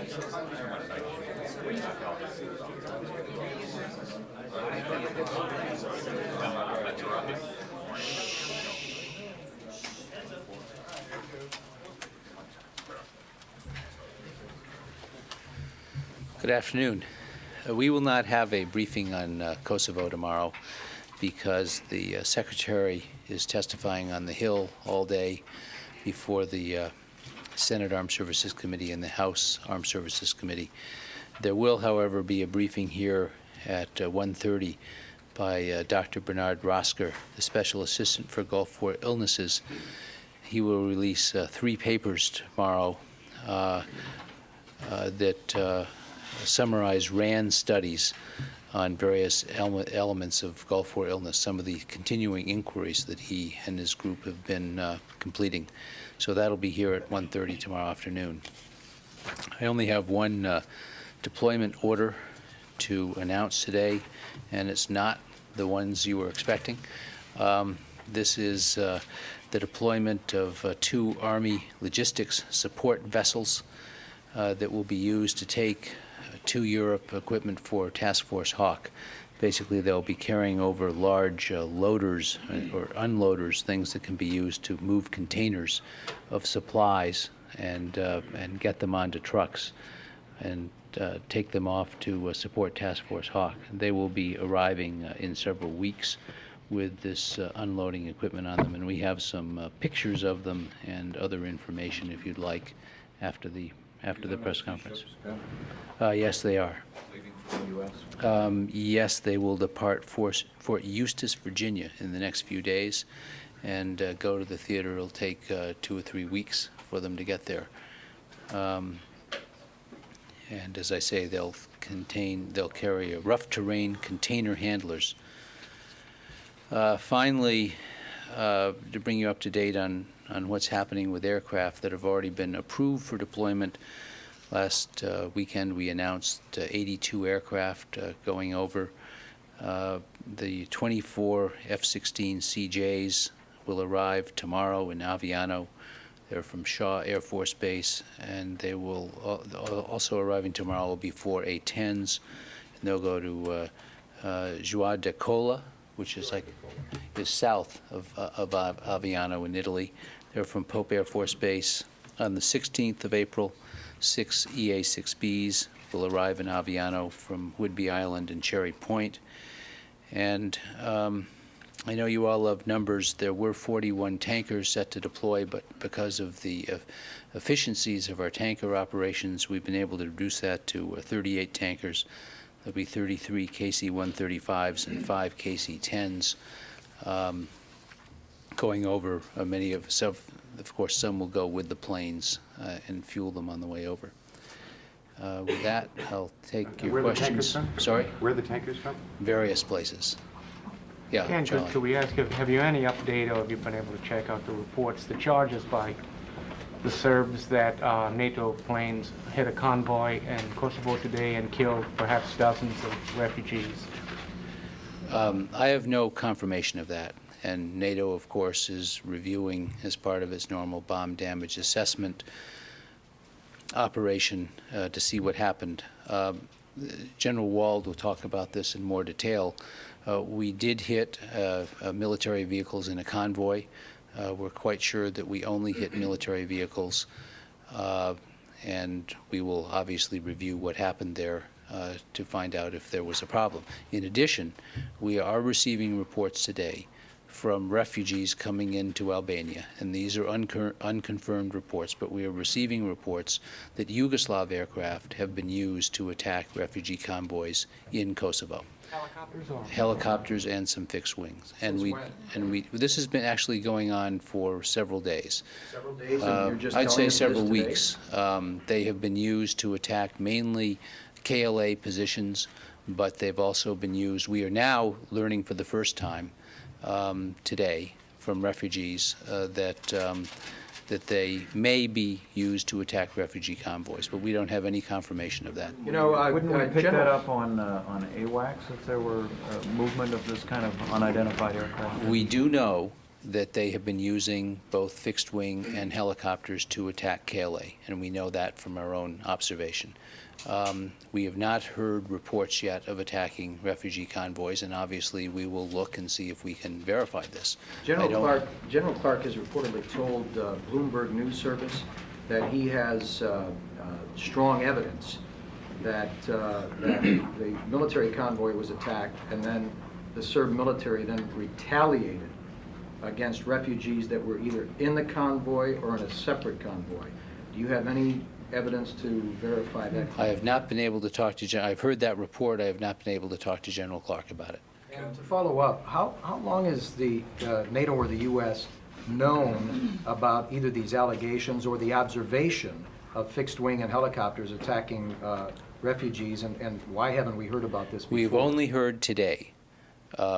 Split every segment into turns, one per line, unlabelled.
Good afternoon. We will not have a briefing on Kosovo tomorrow because the Secretary is testifying on the Hill all day before the Senate Armed Services Committee and the House Armed Services Committee. There will, however, be a briefing here at 1:30 by Dr. Bernard Rosker, the Special Assistant for Gulf War Illnesses. He will release 3 papers tomorrow that summarize RAND studies on various elements of Gulf War illness, some of the continuing inquiries that he and his group have been completing. So that'll be here at 1:30 tomorrow afternoon. I only have one deployment order to announce today, and it's not the ones you were expecting. This is the deployment of 2 Army logistics support vessels that will be used to take to Europe equipment for Task Force Hawk. Basically, they'll be carrying over large loaders or unloaders, things that can be used to move containers of supplies and get them onto trucks and take them off to support Task Force Hawk. They will be arriving in several weeks with this unloading equipment on them, and we have some pictures of them and other information if you'd like after the press conference. Yes, they are.
Leaving for the U.S.?
Yes, they will depart Fort Eustis, Virginia in the next few days and go to the theater. It'll take 2 or 3 weeks for them to get there. And as I say, they'll carry a rough terrain container handlers. Finally, to bring you up to date on what's happening with aircraft that have already been approved for deployment. Last weekend we announced 82 aircraft going over. The 24 F-16 CJs will arrive tomorrow in Aviano. They're from Shaw Air Force Base, and they will also arriving tomorrow will be 4 A-10s. And they'll go to Joie de Cola, which is south of Aviano in Italy. They're from Pope Air Force Base. On the 16th of April, 6 EA-6Bs will arrive in Aviano from Whidbey Island and Cherry Point. And I know you all love numbers. There were 41 tankers set to deploy, but because of the efficiencies of our tanker operations, we've been able to reduce that to 38 tankers. There'll be 33 KC-135s and 5 KC-10s going over. Many of course, some will go with the planes and fuel them on the way over. With that, I'll take your questions.
Where are the tankers from?
Sorry?
Where are the tankers from?
Various places. Yeah,
And
John.
could we ask, have you any update, or have you been able to check out the reports, the charges by the Serbs that NATO planes hit a convoy in Kosovo today and killed perhaps dozens of refugees?
I have no confirmation of that, and NATO, of course, is reviewing as part of its normal bomb damage assessment operation to see what happened. General Wald will talk about this in more detail. We did hit military vehicles in a convoy. We're quite sure that we only hit military vehicles, and we will obviously review what happened there to find out if there was a problem. In addition, we are receiving reports today from refugees coming into Albania, and these are unconfirmed reports, but we are receiving reports that Yugoslav aircraft have been used to attack refugee convoys in Kosovo.
Helicopters or?
Helicopters and some fixed wings. And this has been actually going on for several days.
Several days, and you're just
I'd
telling
say
us
several
this today?
weeks. They have been used to attack mainly KLA positions, but they've also been used. We are now learning for the first time today from refugees that they may be used to attack refugee convoys, but we don't have any confirmation of that.
You know,
Wouldn't we pick
General,
that up on AWACS if there were movement of this kind of unidentified aircraft?
We do know that they have been using both fixed-wing and helicopters to attack KLA, and we know that from our own observation. We have not heard reports yet of attacking refugee convoys, and obviously we will look and see if we can verify this.
General Clark has reportedly told Bloomberg News Service that he has strong evidence that the military convoy was attacked, and then the Serb military then retaliated against refugees that were either in the convoy or in a separate convoy. Do you have any evidence to verify that?
I have not been able to talk to I've heard that report. I have not been able to talk to General Clark about it.
And to follow up, how long has the NATO or the U.S. known about either these allegations or the observation of fixed-wing and helicopters attacking refugees, and why haven't we heard about this before?
We've only heard today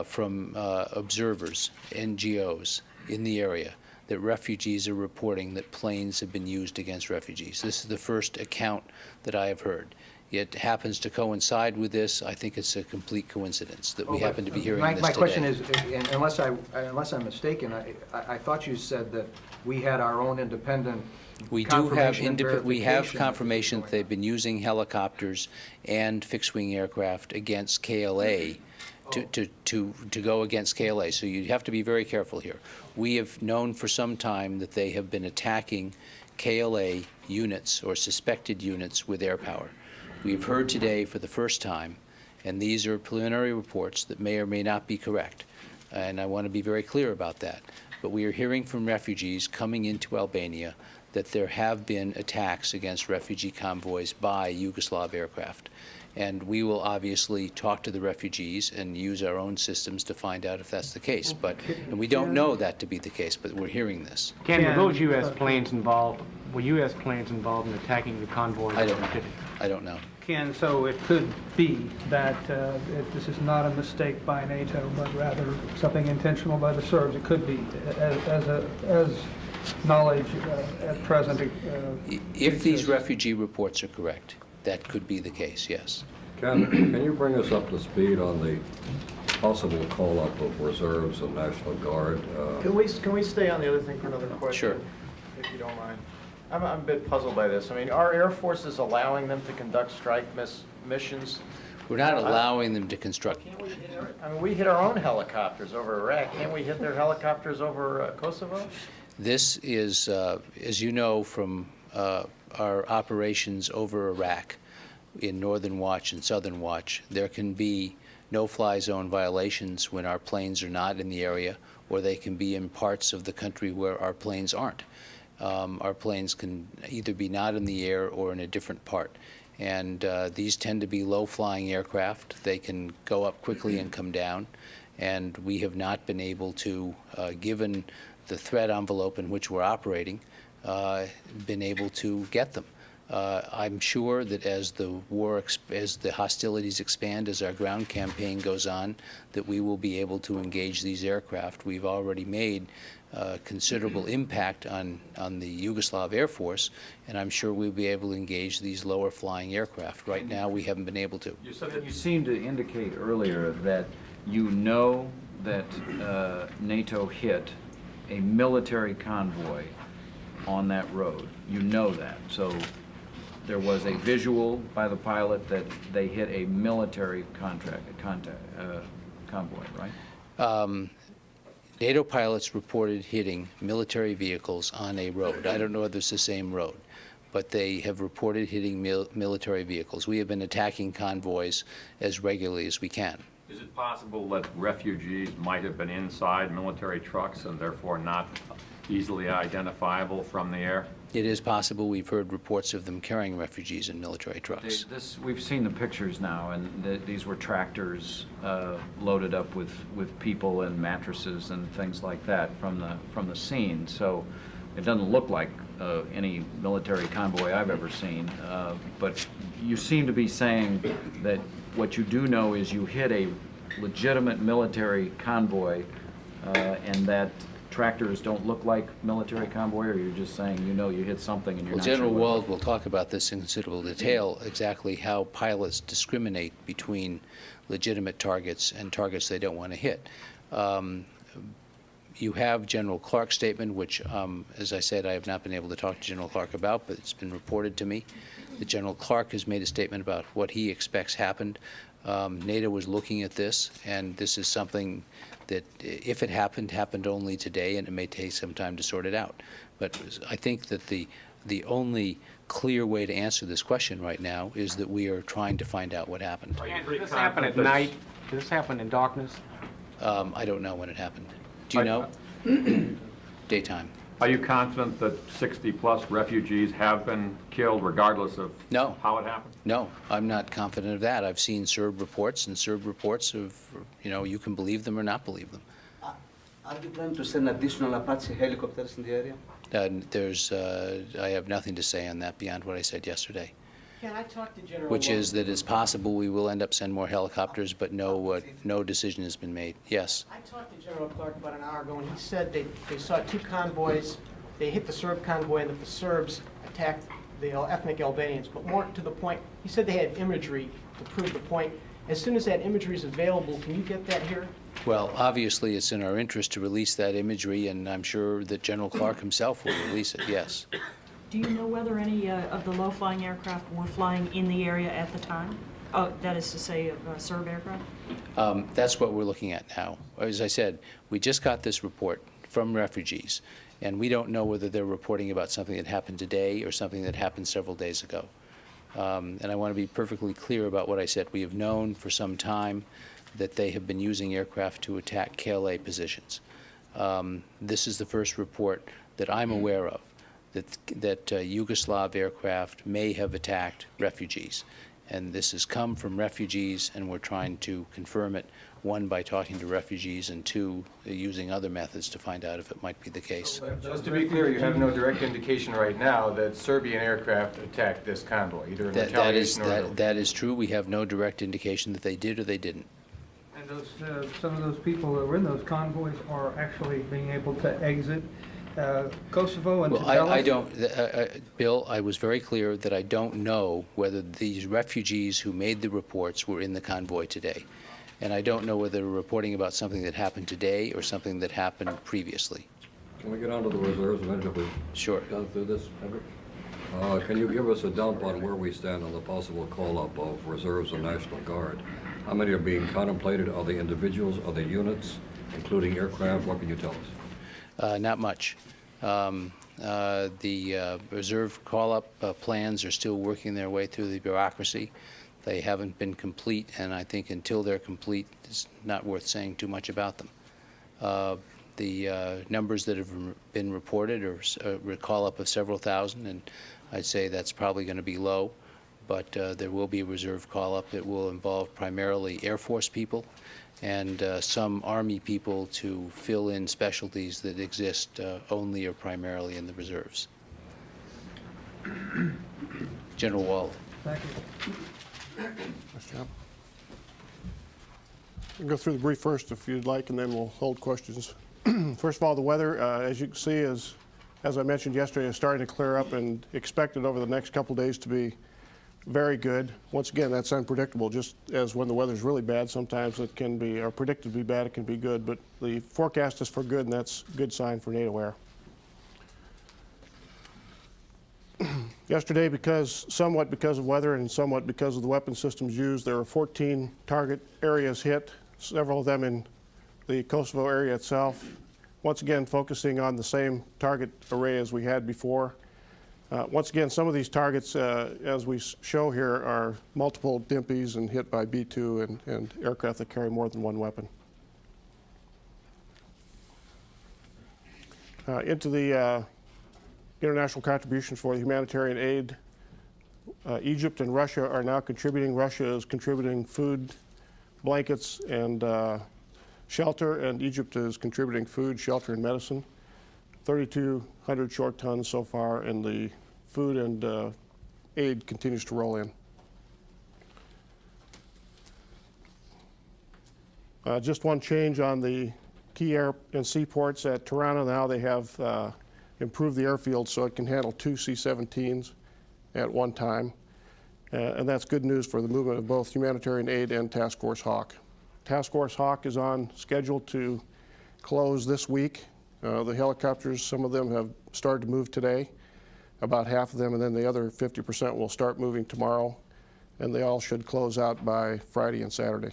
from observers, NGOs in the area, that refugees are reporting that planes have been used against refugees. This is the first account that I have heard. It happens to coincide with this. I think it's a complete coincidence that we happen to be hearing this today.
My question is, unless I'm mistaken, I thought you said that we had our own independent
We do have
verification
confirmation that they've been using helicopters and fixed-wing aircraft against KLA to go against KLA. So you have to be very careful here. We have known for some time that they have been attacking KLA units or suspected units with air power. We've heard today for the first time, and these are preliminary reports that may or may not be correct, and I want to be very clear about that. But we are hearing from refugees coming into Albania that there have been attacks against refugee convoys by Yugoslav aircraft. And we will obviously talk to the refugees and use our own systems to find out if that's the case. And we don't know that to be the case, but we're hearing this.
Ken, were those U.S. planes involved? Were U.S. planes involved in attacking the convoys?
I don't know.
Ken, so it could be that this is not a mistake by NATO, but rather something intentional by the Serbs. It could be, as knowledge at present.
If these refugee reports are correct, that could be the case, yes.
Ken, can you bring us up to speed on the possible call-up of reserves and National Guard?
Can we stay on the other thing for another question?
Sure.
If you don't mind. I'm a bit puzzled by this. I mean, our Air Force is allowing them to conduct strike missions.
We're not allowing them to construct.
I mean, we hit our own helicopters over Iraq. Can't we hit their helicopters over Kosovo?
This is, as you know from our operations over Iraq in Northern Watch and Southern Watch, there can be no-fly zone violations when our planes are not in the area, or they can be in parts of the country where our planes aren't. Our planes can either be not in the air or in a different part. And these tend to be low-flying aircraft. They can go up quickly and come down. And we have not been able to, given the threat envelope in which we're operating, been able to get them. I'm sure that as the hostilities expand, as our ground campaign goes on, that we will be able to engage these aircraft. We've already made considerable impact on the Yugoslav Air Force, and I'm sure we'll be able to engage these lower flying aircraft. Right now, we haven't been able to.
You seemed to indicate earlier that you know that NATO hit a military convoy on that road. You know that. So there was a visual by the pilot that they hit a military convoy, right?
NATO pilots reported hitting military vehicles on a road. I don't know if it's the same road, but they have reported hitting military vehicles. We have been attacking convoys as regularly as we can.
Is it possible that refugees might have been inside military trucks and therefore not easily identifiable from the air?
It is possible. We've heard reports of them carrying refugees in military trucks.
We've seen the pictures now, and these were tractors loaded up with people and mattresses and things like that from the scene. So it doesn't look like any military convoy I've ever seen. But you seem to be saying that what you do know is you hit a legitimate military convoy, and that tractors don't look like military convoy, or you're just saying you know you hit something and you're not sure?
General Wald will talk about this in considerable detail, exactly how pilots discriminate between legitimate targets and targets they don't want to hit. You have General Clark's statement, which, as I said, I have not been able to talk to General Clark about, but it's been reported to me that General Clark has made a statement about what he expects happened. NATO was looking at this, and this is something that, if it happened only today, and it may take some time to sort it out. But I think that the only clear way to answer this question right now is that we are trying to find out what happened.
And did this happen at night? Did this happen in darkness?
I don't know when it happened. Do you know? Daytime.
Are you confident that 60-plus refugees have been killed regardless of
No.
how it happened?
No, I'm not confident of that. I've seen Serb reports, and Serb reports of, you can believe them or not believe them.
Are you planning to send additional Apache helicopters in the area?
I have nothing to say on that beyond what I said yesterday,
Can I talk to General
which is
Love?
that it's possible we will end up sending more helicopters, but no decision has been made. Yes.
I talked to General Clark about an hour ago, and he said they saw 2 convoys. They hit the Serb convoy, and that the Serbs attacked the ethnic Albanians. But more to the point, he said they had imagery to prove the point. As soon as that imagery is available, can you get that here?
Well, obviously, it's in our interest to release that imagery, and I'm sure that General Clark himself will release it, yes.
Do you know whether any of the low-flying aircraft were flying in the area at the time? Oh, that is to say, Serb aircraft?
That's what we're looking at now. As I said, we just got this report from refugees, and we don't know whether they're reporting about something that happened today or something that happened several days ago. And I want to be perfectly clear about what I said. We have known for some time that they have been using aircraft to attack KLA positions. This is the first report that I'm aware of that Yugoslav aircraft may have attacked refugees. And this has come from refugees, and we're trying to confirm it, 1, by talking to refugees, and 2, using other methods to find out if it might be the case.
Just to be clear, you have no direct indication right now that Serbian aircraft attacked this convoy, either in retaliation or...
That is true. We have no direct indication that they did or they didn't.
And some of those people that were in those convoys are actually being able to exit Kosovo and
Well, I don't, Bill, I was very clear that I don't know whether these refugees who made the reports were in the convoy today. And I don't know whether they're reporting about something that happened today or something that happened previously.
Can we get on to the reserves a minute if we
Sure.
go through this, Henry? Can you give us a dump on where we stand on the possible call-up of reserves and National Guard? How many are being contemplated? Are they individuals? Are they units, including aircraft? What can you tell us?
Not much. The reserve call-up plans are still working their way through the bureaucracy. They haven't been complete, and I think until they're complete, it's not worth saying too much about them. The numbers that have been reported are a call-up of several thousand, and I'd say that's probably going to be low, but there will be a reserve call-up that will involve primarily Air Force people and some Army people to fill in specialties that exist only or primarily in the reserves. General Wald.
Thank you.
I'll go through the brief first if you'd like, and then we'll hold questions. First of all, the weather, as you can see, as I mentioned yesterday, is starting to clear up and expected over the next couple days to be very good. Once again, that's unpredictable, just as when the weather's really bad, sometimes it can be, or predicted to be bad, it can be good, but the forecast is for good, and that's a good sign for NATO air. Yesterday, somewhat because of weather and somewhat because of the weapon systems used, there were 14 target areas hit, several of them in the Kosovo area itself. Once again, focusing on the same target array as we had before. Once again, some of these targets, as we show here, are multiple DIMPs and hit by B-2 and aircraft that carry more than one weapon. Into the international contributions for the humanitarian aid, Egypt and Russia are now contributing. Russia is contributing food, blankets, and shelter, and Egypt is contributing food, shelter, and medicine. 3,200 short tons so far, and the food and aid continues to roll in. Just one change on the key air and seaports at Tirana. Now they have improved the airfield so it can handle 2 C-17s at one time. And that's good news for the movement of both humanitarian aid and Task Force Hawk. Task Force Hawk is on schedule to close this week. The helicopters, some of them have started to move today, about half of them, and then the other 50% will start moving tomorrow, and they all should close out by Friday and Saturday.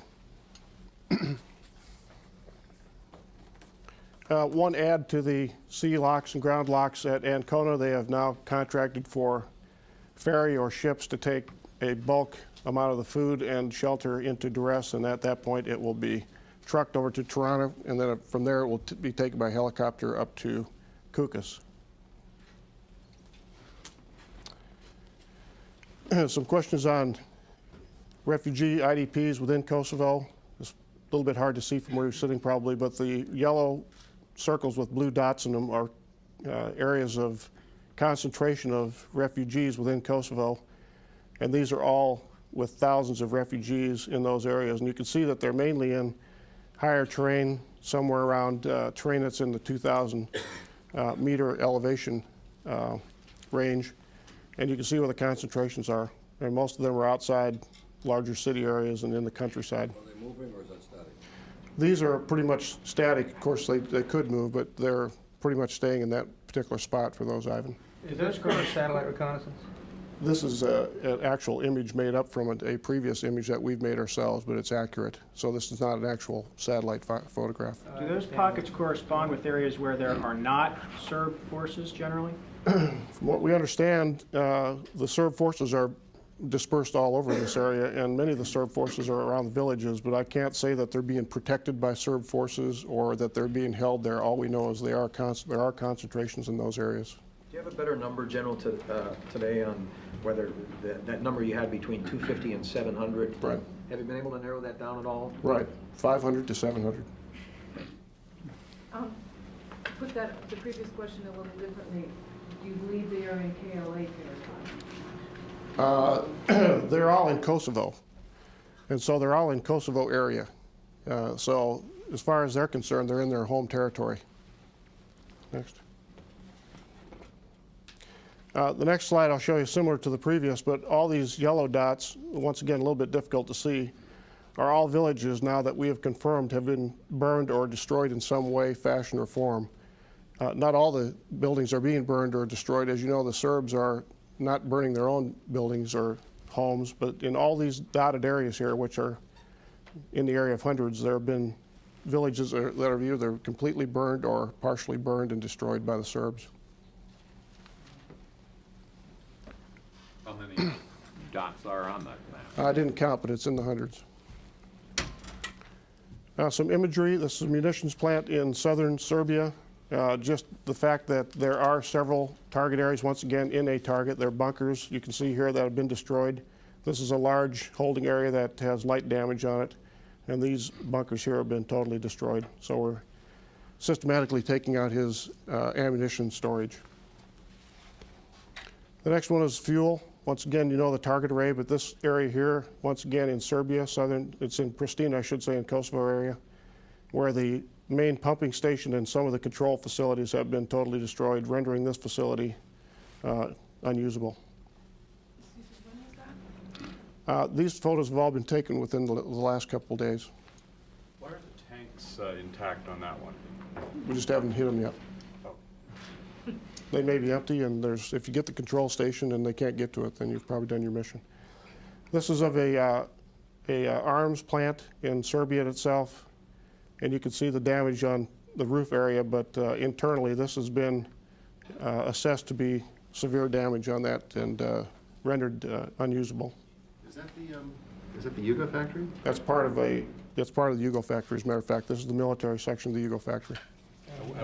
One add to the sea locks and ground locks at Ancona, they have now contracted for ferry or ships to take a bulk amount of the food and shelter into duress, and at that point it will be trucked over to Toronto, and then from there it will be taken by helicopter up to Kukas. Some questions on refugee IDPs within Kosovo. It's a little bit hard to see from where you're sitting probably, but the yellow circles with blue dots in them are areas of concentration of refugees within Kosovo, and these are all with thousands of refugees in those areas. And you can see that they're mainly in higher terrain, somewhere around terrain that's in the 2,000 meter elevation range. And you can see where the concentrations are. And most of them are outside larger city areas and in the countryside.
Are they moving or is that static?
These are pretty much static. Of course, they could move, but they're pretty much staying in that particular spot for those, Ivan.
Is this for satellite reconnaissance?
This is an actual image made up from a previous image that we've made ourselves, but it's accurate. So this is not an actual satellite photograph.
Do those pockets correspond with areas where there are not Serb forces generally?
From what we understand, the Serb forces are dispersed all over this area, and many of the Serb forces are around the villages, but I can't say that they're being protected by Serb forces or that they're being held there. All we know is there are concentrations in those areas.
Do you have a better number, General, today on whether that number you had between 250 and 700?
Right.
Have you been able to narrow that down at all?
Right, 500 to 700.
Put the previous question a little differently. Do you believe they are in KLA territory?
They're all in Kosovo, and so they're all in Kosovo area. So as far as they're concerned, they're in their home territory. Next. The next slide I'll show you similar to the previous, but all these yellow dots, once again a little bit difficult to see, are all villages now that we have confirmed have been burned or destroyed in some way, fashion, or form. Not all the buildings are being burned or destroyed. As you know, the Serbs are not burning their own buildings or homes, but in all these dotted areas here, which are in the area of hundreds, there have been villages that are either completely burned or partially burned and destroyed by the Serbs.
How many dots are on that map?
I didn't count, but it's in the hundreds. Some imagery. This is a munitions plant in southern Serbia. Just the fact that there are several target areas, once again, in a target. They're bunkers, you can see here, that have been destroyed. This is a large holding area that has light damage on it, and these bunkers here have been totally destroyed. So we're systematically taking out his ammunition storage. The next one is fuel. Once again, you know the target array, but this area here, once again in Serbia, it's in Pristina, I should say, in Kosovo area, where the main pumping station and some of the control facilities have been totally destroyed, rendering this facility unusable. These photos have all been taken within the last couple of days.
Why are the tanks intact on that one?
We just haven't hit them yet.
Oh.
They may be empty, and if you get the control station and they can't get to it, then you've probably done your mission. This is of a arms plant in Serbia itself, and you can see the damage on the roof area, but internally this has been assessed to be severe damage on that and rendered unusable.
Is that the Yugo factory?
That's part of the Yugo factory, as a matter of fact. This is the military section of the Yugo factory.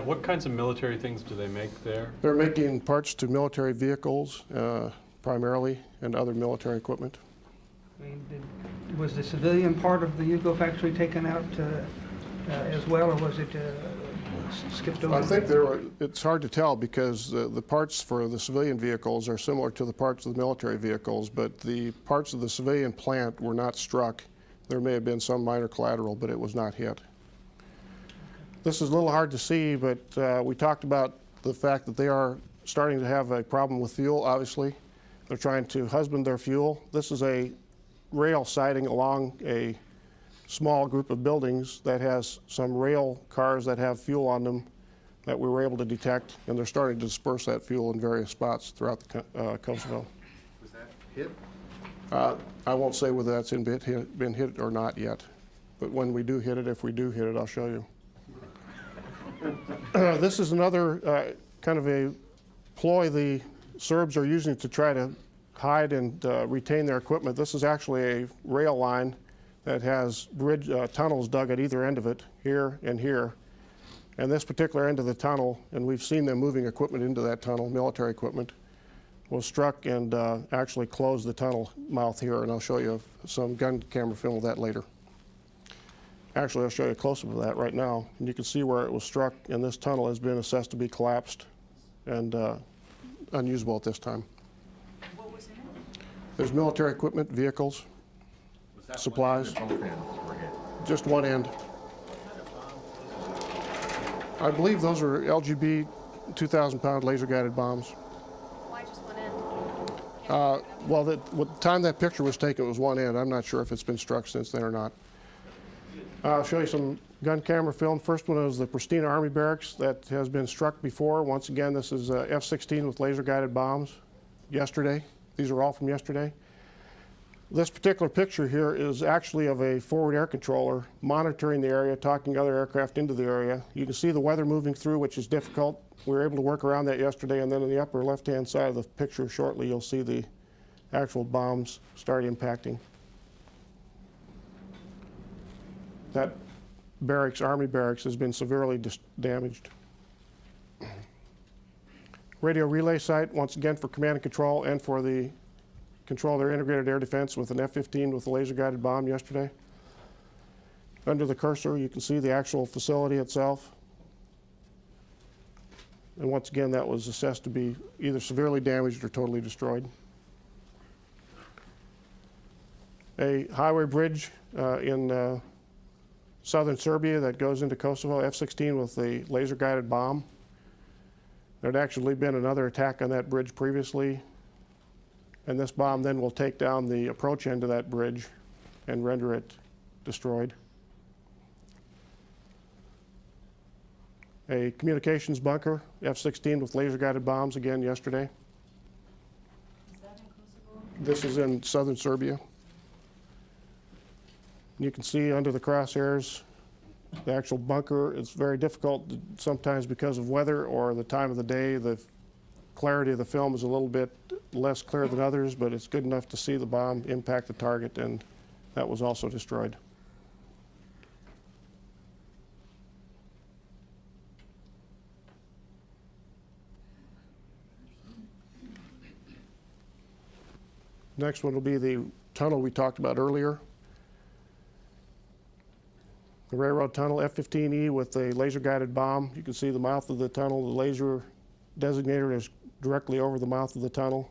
What kinds of military things do they make there?
They're making parts to military vehicles, primarily, and other military equipment.
I mean, was the civilian part of the Yugo factory taken out as well, or was it skipped over?
I think it's hard to tell because the parts for the civilian vehicles are similar to the parts of the military vehicles, but the parts of the civilian plant were not struck. There may have been some minor collateral, but it was not hit. This is a little hard to see, but we talked about the fact that they are starting to have a problem with fuel, obviously. They're trying to husband their fuel. This is a rail siding along a small group of buildings that has some rail cars that have fuel on them that we were able to detect, and they're starting to disperse that fuel in various spots throughout the Kosovo.
Was that hit?
I won't say whether that's been hit or not yet, but when we do hit it, if we do hit it, I'll show you. This is another kind of a ploy the Serbs are using to try to hide and retain their equipment. This is actually a rail line that has bridge tunnels dug at either end of it, here and here. And this particular end of the tunnel, and we've seen them moving equipment into that tunnel, military equipment, was struck and actually closed the tunnel mouth here, and I'll show you some gun camera film of that later. Actually, I'll show you a close-up of that right now. And you can see where it was struck, and this tunnel has been assessed to be collapsed and unusable at this time.
What was in it?
There's military equipment, vehicles, supplies. Just one end. I believe those are LGB 2,000-pound laser-guided bombs.
Why just one end?
Well, what the time that picture was taken, it was one end. I'm not sure if it's been struck since then or not. I'll show you some gun camera film. First one is the Pristina Army Barracks that has been struck before. Once again, this is F-16 with laser-guided bombs yesterday. These are all from yesterday. This particular picture here is actually of a forward air controller monitoring the area, talking other aircraft into the area. You can see the weather moving through, which is difficult. We were able to work around that yesterday, and then in the upper left-hand side of the picture shortly, you'll see the actual bombs start impacting. That barracks, Army barracks, has been severely damaged. Radio relay site, once again for command and control and for the control their integrated air defense with an F-15 with a laser-guided bomb yesterday. Under the cursor, you can see the actual facility itself. And once again, that was assessed to be either severely damaged or totally destroyed. A highway bridge in southern Serbia that goes into Kosovo, F-16 with a laser-guided bomb. There had actually been another attack on that bridge previously, and this bomb then will take down the approach end of that bridge and render it destroyed. A communications bunker, F-16 with laser-guided bombs again yesterday.
Is that in Kosovo?
This is in southern Serbia. You can see under the crosshairs the actual bunker. It's very difficult sometimes because of weather or the time of the day. The clarity of the film is a little bit less clear than others, but it's good enough to see the bomb impact the target, and that was also destroyed. Next one will be the tunnel we talked about earlier. The railroad tunnel, F-15E with a laser-guided bomb. You can see the mouth of the tunnel. The laser designator is directly over the mouth of the tunnel.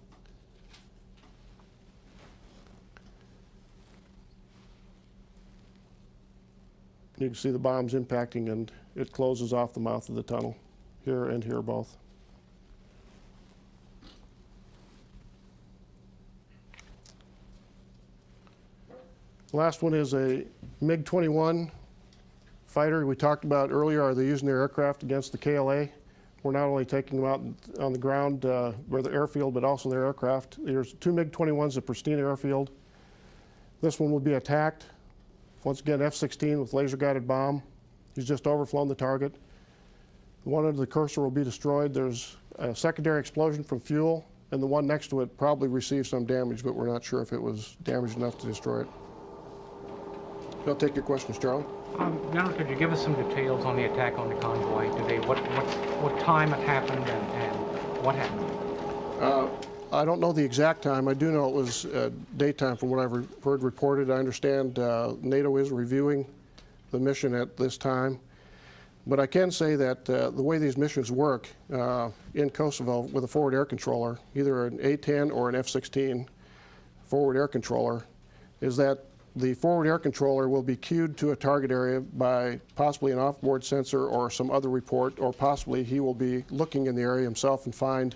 You can see the bombs impacting, and it closes off the mouth of the tunnel, here and here both. The last one is a MiG-21 fighter we talked about earlier. Are they using their aircraft against the KLA? We're not only taking them out on the ground where the airfield, but also their aircraft. There's two MiG-21s at Pristina Airfield. This one will be attacked. Once again, F-16 with laser-guided bomb. He's just overflown the target. The one under the cursor will be destroyed. There's a secondary explosion from fuel, and the one next to it probably received some damage, but we're not sure if it was damaged enough to destroy it. I'll take your questions, Charlie.
General, could you give us some details on the attack on the convoy today? What time it happened and what happened?
I don't know the exact time. I do know it was daytime from what I've heard reported. I understand NATO is reviewing the mission at this time. But I can say that the way these missions work in Kosovo with a forward air controller, either an A-10 or an F-16 forward air controller, is that the forward air controller will be cued to a target area by possibly an off-board sensor or some other report, or possibly he will be looking in the area himself and find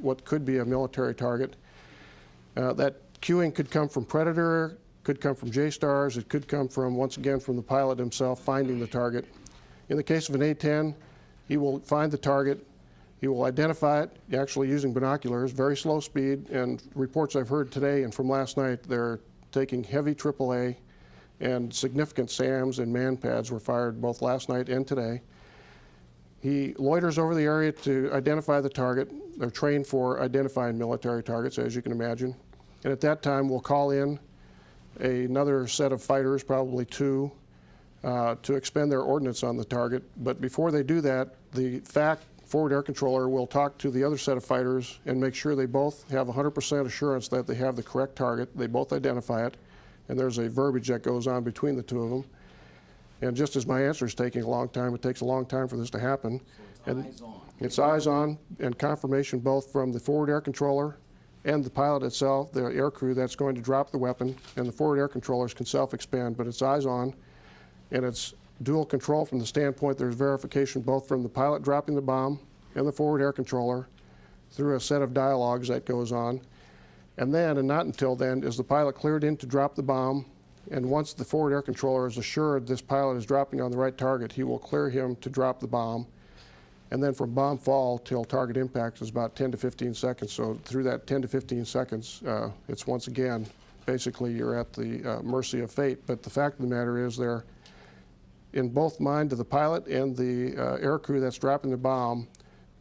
what could be a military target. That cueing could come from Predator, could come from J-stars. It could come from, once again, from the pilot himself finding the target. In the case of an A-10, he will find the target. He will identify it, actually using binoculars, very slow speed, and reports I've heard today and from last night, they're taking heavy AAA, and significant SAMs and man pads were fired both last night and today. He loiters over the area to identify the target. They're trained for identifying military targets, as you can imagine. And at that time, we'll call in another set of fighters, probably two, to expend their ordnance on the target. But before they do that, the FAC, forward air controller, will talk to the other set of fighters and make sure they both have 100% assurance that they have the correct target. They both identify it, and there's a verbiage that goes on between the two of them. And just as my answer is taking a long time, it takes a long time for this to happen. So it's eyes on. It's eyes on and confirmation both from the forward air controller and the pilot itself, the air crew that's going to drop the weapon, and the forward air controllers can self-expand, but it's eyes on, and it's dual control from the standpoint there's verification both from the pilot dropping the bomb and the forward air controller through a set of dialogues that goes on. And then, and not until then, is the pilot cleared in to drop the bomb, and once the forward air controller is assured this pilot is dropping on the right target, he will clear him to drop the bomb. And then from bomb fall till target impact is about 10 to 15 seconds. So through that 10 to 15 seconds, it's once again, basically you're at the mercy of fate. But the fact of the matter is they're in both mind of the pilot and the air crew that's dropping the bomb.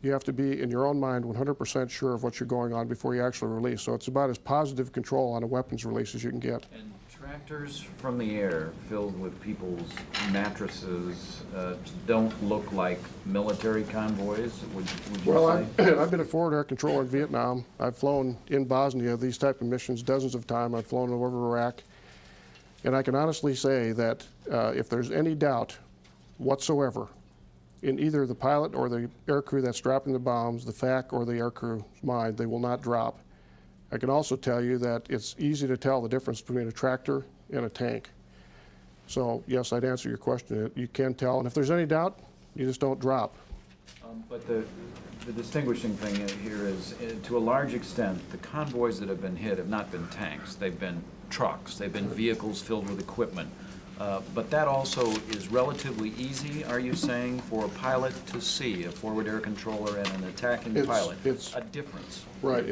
You have to be, in your own mind, 100% sure of what you're going on before you actually release. So it's about as positive control on a weapons release as you can get.
And tractors from the air filled with people's mattresses don't look like military convoys, would you
Well,
say?
I've been a forward air controller in Vietnam. I've flown in Bosnia these type of missions dozens of times. I've flown over Iraq. And I can honestly say that if there's any doubt whatsoever in either the pilot or the air crew that's dropping the bombs, the FAC or the air crew's mind, they will not drop. I can also tell you that it's easy to tell the difference between a tractor and a tank. So yes, I'd answer your question. You can tell, and if there's any doubt, you just don't drop.
But the distinguishing thing here is, to a large extent, the convoys that have been hit have not been tanks. They've been trucks. They've been vehicles filled with equipment. But that also is relatively easy, are you saying, for a pilot to see, a forward air controller and an attacking pilot?
It's
a difference.
Right.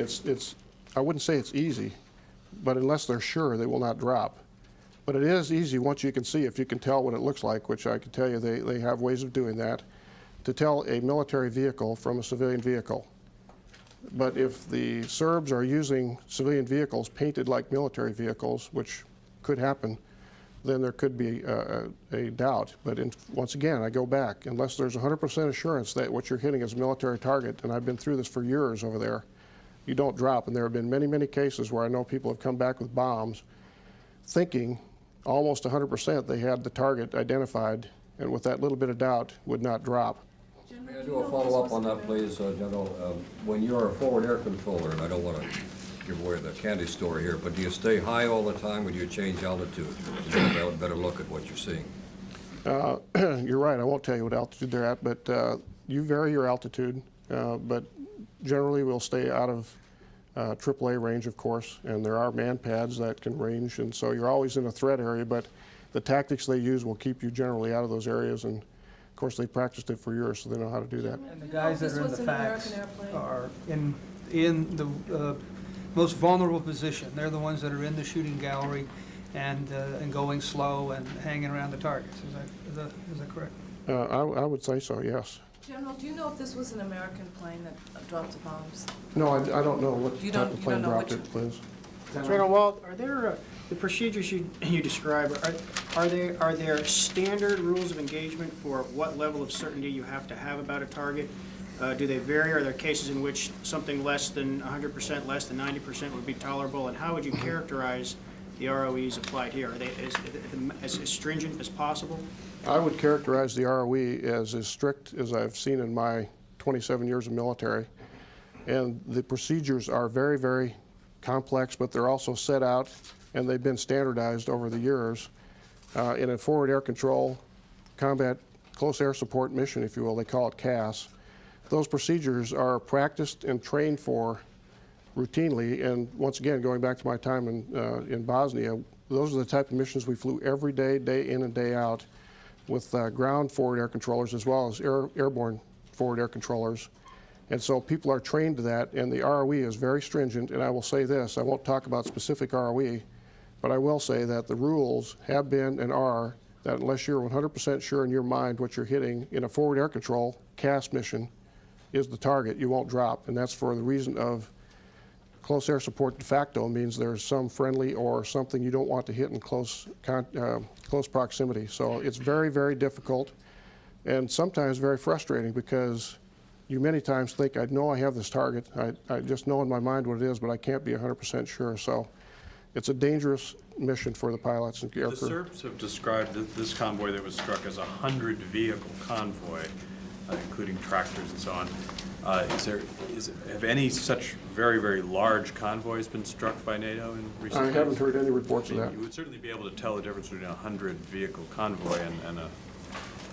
I wouldn't say it's easy, but unless they're sure, they will not drop. But it is easy once you can see, if you can tell what it looks like, which I can tell you they have ways of doing that, to tell a military vehicle from a civilian vehicle. But if the Serbs are using civilian vehicles painted like military vehicles, which could happen, then there could be a doubt. But once again, I go back, unless there's 100% assurance that what you're hitting is a military target, and I've been through this for years over there, you don't drop. And there have been many, many cases where I know people have come back with bombs thinking almost 100% they had the target identified, and with that little bit of doubt would not drop.
May I do a follow-up on that, please, General? When you're a forward air controller, and I don't want to give away the candy store here, but do you stay high all the time, or do you change altitude? You get a better look at what you're seeing.
You're right. I won't tell you what altitude they're at, but you vary your altitude. But generally, we'll stay out of AAA range, of course, and there are man pads that can range, and so you're always in a threat area, but the tactics they use will keep you generally out of those areas, and of course, they've practiced it for years, so they know how to do that.
And the guys that are in the FACs are in the most vulnerable position. They're the ones that are in the shooting gallery and going slow and hanging around the targets. Is that correct?
I would say so, yes.
General, do you know if this was an American plane that dropped the bombs?
No, I don't know what
You
type
don't-
of
you
plane
don't know
dropped
which-
it, Liz.
General Walt, are there, the procedures you describe, are there standard rules of engagement for what level of certainty you have to have about a target? Do they vary? Are there cases in which something less than 100%, less than 90% would be tolerable? And how would you characterize the ROEs applied here? Are they as stringent as possible?
I would characterize the ROE as strict as I've seen in my 27 years of military. And the procedures are very, very complex, but they're also set out and they've been standardized over the years. In a forward air control, combat close air support mission, if you will, they call it CAS, those procedures are practiced and trained for routinely. And once again, going back to my time in Bosnia, those are the type of missions we flew every day, day in and day out, with ground forward air controllers as well as airborne forward air controllers. And so people are trained to that, and the ROE is very stringent. And I will say this, I won't talk about specific ROE, but I will say that the rules have been and are that unless you're 100% sure in your mind what you're hitting in a forward air control CAS mission is the target, you won't drop. And that's for the reason of close air support de facto means there's some friendly or something you don't want to hit in close proximity. So it's very, very difficult and sometimes very frustrating because you many times think, I know I have this target, I just know in my mind what it is, but I can't be 100% sure. So it's a dangerous mission for the pilots and aircrew.
The Serbs have described this convoy that was struck as a 100-vehicle convoy, including tractors and so on. Have any such very, very large convoys been struck by NATO in recent
I
years?
haven't heard any reports of that.
You would certainly be able to tell the difference between a 100-vehicle convoy and a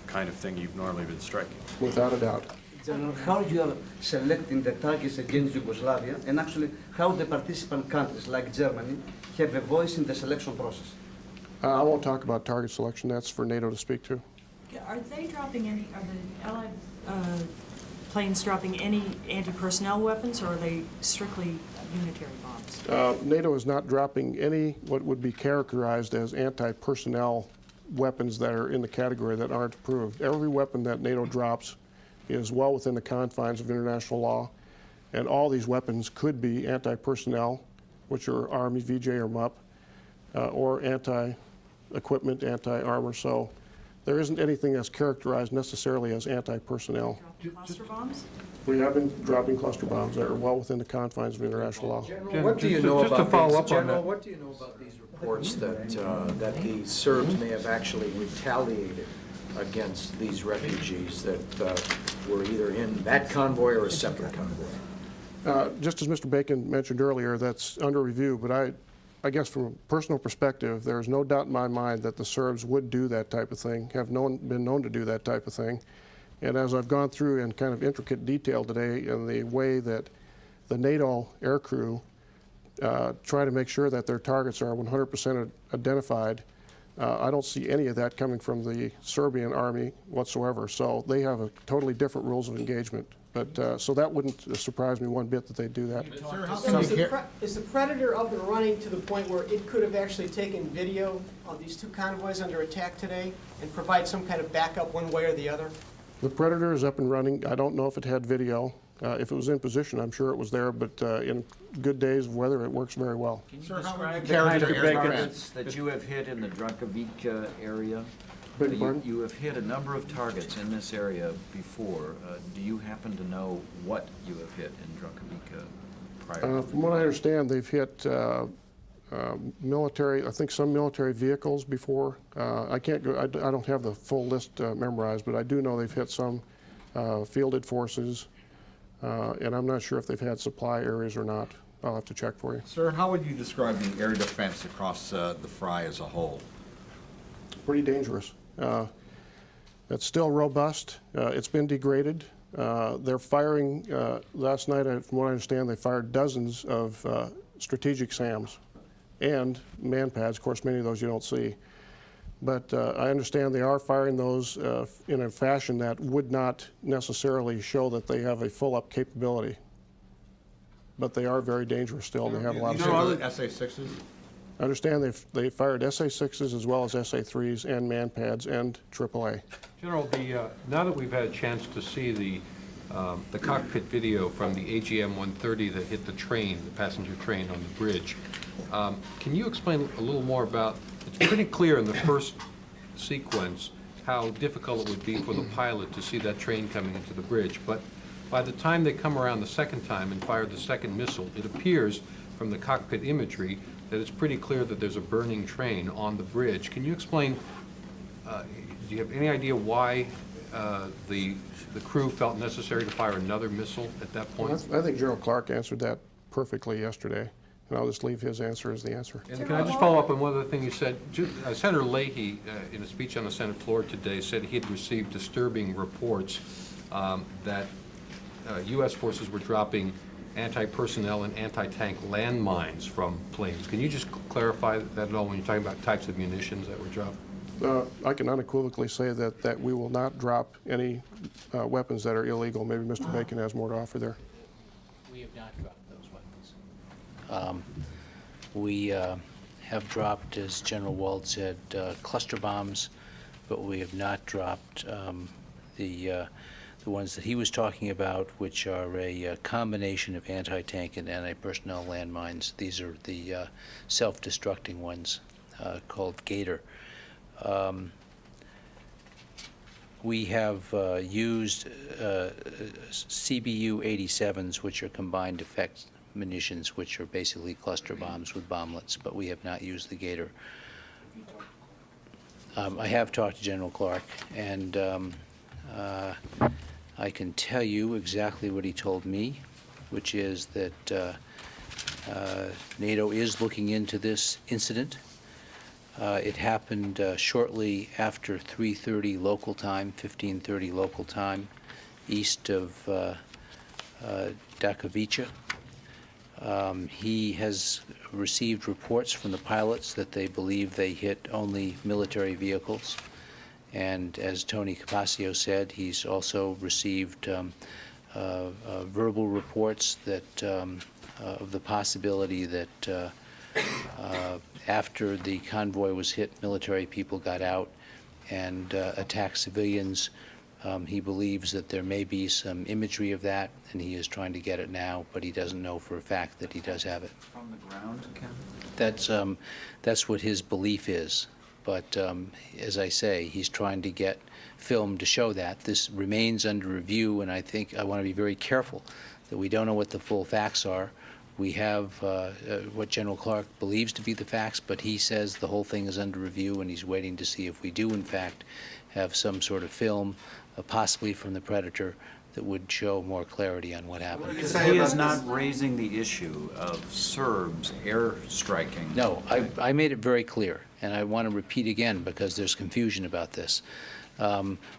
kind of thing you've normally been striking.
Without a doubt.
General, how you are selecting the targets against Yugoslavia, and actually how the participant countries like Germany have a voice in the selection process?
I won't talk about target selection. That's for NATO to speak to.
Are they dropping any, are the Allied planes dropping any anti-personnel weapons, or are they strictly unitary bombs?
NATO is not dropping any what would be characterized as anti-personnel weapons that are in the category that aren't approved. Every weapon that NATO drops is well within the confines of international law, and all these weapons could be anti-personnel, which are Army, VJ, or MUP, or anti-equipment, anti-armor. So there isn't anything that's characterized necessarily as anti-personnel.
Cluster bombs?
We have been dropping cluster bombs that are well within the confines of international law.
General, what do you know about these? General, what do you know about these reports that that the Serbs may have actually retaliated against these refugees that were either in that convoy or a separate convoy?
Just as Mr. Bacon mentioned earlier, that's under review, but I guess from a personal perspective, there's no doubt in my mind that the Serbs would do that type of thing, have been known to do that type of thing. And as I've gone through in kind of intricate detail today in the way that the NATO aircrew try to make sure that their targets are 100% identified, I don't see any of that coming from the Serbian army whatsoever. So they have a totally different rules of engagement. But so that wouldn't surprise me one bit that they do that.
Is the Predator up and running to the point where it could have actually taken video of these two convoys under attack today and provide some kind of backup one way or the other?
The Predator is up and running. I don't know if it had video. If it was in position, I'm sure it was there, but in good days of weather, it works very well.
Can you describe the kind of targets that you have hit in the Drunkovica area?
Beg pardon?
You have hit a number of targets in this area before. Do you happen to know what you have hit in Drunkovica prior?
From what I understand, they've hit military, I think some military vehicles before. I can't go, I don't have the full list memorized, but I do know they've hit some fielded forces, and I'm not sure if they've had supply areas or not. I'll have to check for you.
Sir, how would you describe the air defense across the Fry as a whole?
Pretty dangerous. It's still robust. It's been degraded. They're firing, last night, from what I understand, they fired dozens of strategic SAMs and man-pads. Of course, many of those you don't see. But I understand they are firing those in a fashion that would not necessarily show that they have a full-up capability. But they are very dangerous still, and they have a lot of...
SA-6s?
I understand they fired SA-6s as well as SA-3s and man-pads and AAA.
General, now that we've had a chance to see the cockpit video from the AGM-130 that hit the train, the passenger train on the bridge, can you explain a little more about, it's pretty clear in the first sequence how difficult it would be for the pilot to see that train coming into the bridge, but by the time they come around the second time and fire the second missile, it appears from the cockpit imagery that it's pretty clear that there's a burning train on the bridge. Can you explain, do you have any idea why the crew felt necessary to fire another missile at that point?
Well, I think General Clark answered that perfectly yesterday, and I'll just leave his answer as the answer.
And can I just follow up on one other thing you said? Senator Leahy, in a speech on the Senate floor today, said he had received disturbing reports that U.S. forces were dropping anti-personnel and anti-tank landmines from planes. Can you just clarify that at all when you're talking about types of munitions that were dropped?
I can unequivocally say that we will not drop any weapons that are illegal. Maybe Mr. Bacon has more to offer there.
We have not dropped those weapons. We have dropped, as General Wald said, cluster bombs, but we have not dropped the ones that he was talking about, which are a combination of anti-tank and anti-personnel landmines. These are the self-destructing ones called Gator. We have used CBU 87s, which are combined effect munitions, which are basically cluster bombs with bomblets, but we have not used the Gator. I have talked to General Clark, and I can tell you exactly what he told me, which is that NATO is looking into this incident. It happened shortly after 3:30 local time, 15:30 local time, east of Dakavica. He has received reports from the pilots that they believe they hit only military vehicles. And as Tony Capaccio said, he's also received verbal reports that of the possibility that after the convoy was hit, military people got out and attacked civilians. He believes that there may be some imagery of that, and he is trying to get it now, but he doesn't know for a fact that he does have it.
From the ground, Ken?
That's what his belief is. But as I say, he's trying to get film to show that. This remains under review, and I think I want to be very careful that we don't know what the full facts are. We have what General Clark believes to be the facts, but he says the whole thing is under review, and he's waiting to see if we do, in fact, have some sort of film, possibly from the Predator, that would show more clarity on what happened.
He is not raising the issue of Serbs airstriking.
No, I made it very clear, and I want to repeat again because there's confusion about this.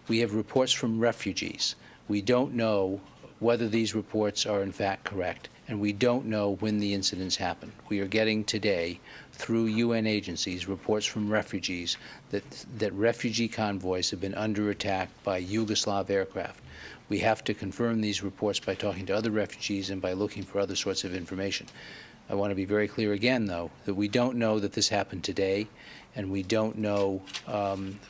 We have reports from refugees. We don't know whether these reports are in fact correct, and we don't know when the incidents happened. We are getting today, through UN agencies, reports from refugees that refugee convoys have been under attack by Yugoslav aircraft. We have to confirm these reports by talking to other refugees and by looking for other sorts of information. I want to be very clear again, though, that we don't know that this happened today, and we don't know,